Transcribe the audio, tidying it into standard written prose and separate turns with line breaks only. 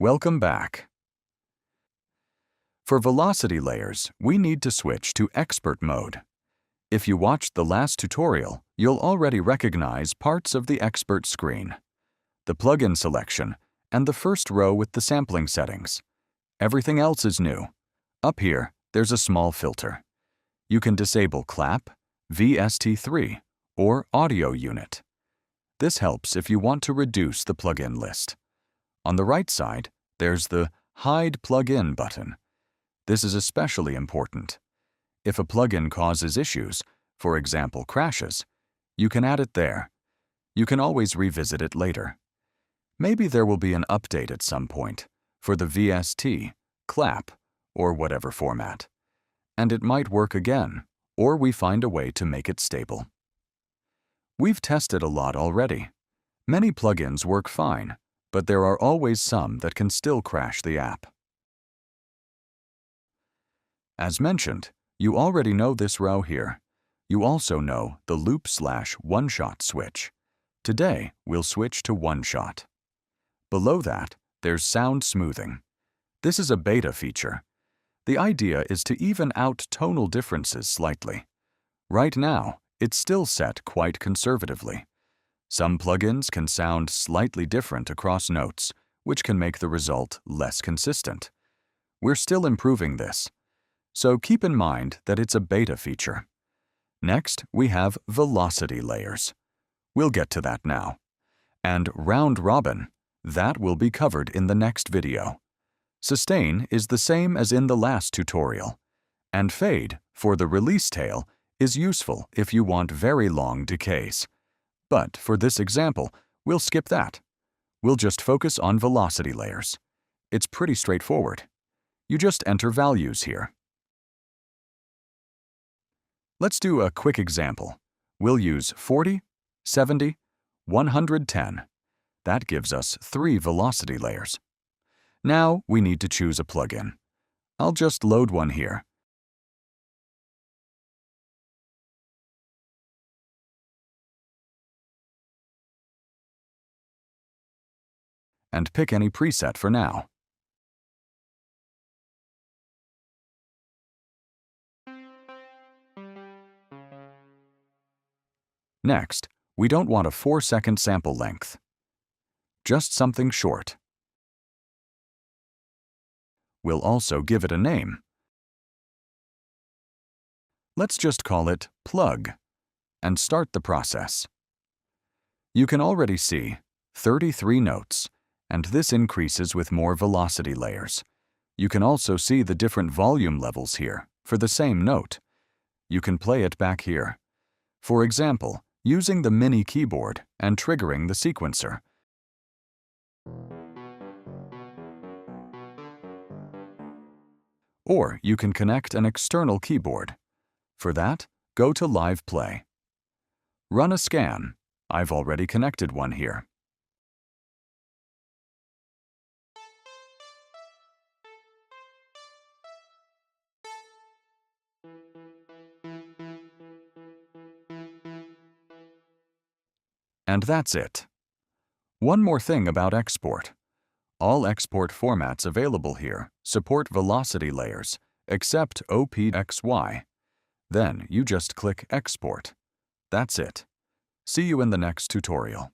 Welcome back. For velocity layers, we need to switch to expert mode. If you watched the last tutorial, you'll already recognize parts of the expert screen: the plugin selection and the first row with the sampling settings. Everything else is new. Up here, there's a small filter. You can disable clap, VST3, or audio unit. This helps if you want to reduce the plugin list. On the right side, there's the Hide Plugin button. This is especially important. If a plugin causes issues, for example crashes, you can add it there. You can always revisit it later. Maybe there will be an update at some point for the VST, clap, or whatever format. And it might work again, or we find a way to make it stable. We've tested a lot already. Many plugins work fine, but there are always some that can still crash the app. As mentioned, you already know this row here. You also know the loop/one-shot switch. Today, we'll switch to one-shot. Below that, there's sound smoothing. This is a beta feature. The idea is to even out tonal differences slightly. Right now, it's still set quite conservatively. Some plugins can sound slightly different across notes, which can make the result less consistent. We're still improving this, so keep in mind that it's a beta feature. Next, we have velocity layers. We'll get to that now. And round robin, that will be covered in the next video. Sustain is the same as in the last tutorial. And fade, for the release tail, is useful if you want very long decays. But for this example, we'll skip that. We'll just focus on velocity layers. It's pretty straightforward. You just enter values here. Let's do a quick example. We'll use 40, 70, 110. That gives us 3 velocity layers. Now we need to choose a plugin. I'll just load one here. And pick any preset for now. Next, we don't want a 4-second sample length. Just something short. We'll also give it a name. Let's just call it plug and start the process. You can already see 33 notes, and this increases with more velocity layers. You can also see the different volume levels here for the same note. You can play it back here. For example, using the mini keyboard and triggering the sequencer. Or you can connect an external keyboard. For that, go to Live Play. Run a scan. I've already connected one here. And that's it. One more thing about export. All export formats available here support velocity layers, except OPXY. Then you just click Export. That's it. See you in the next tutorial.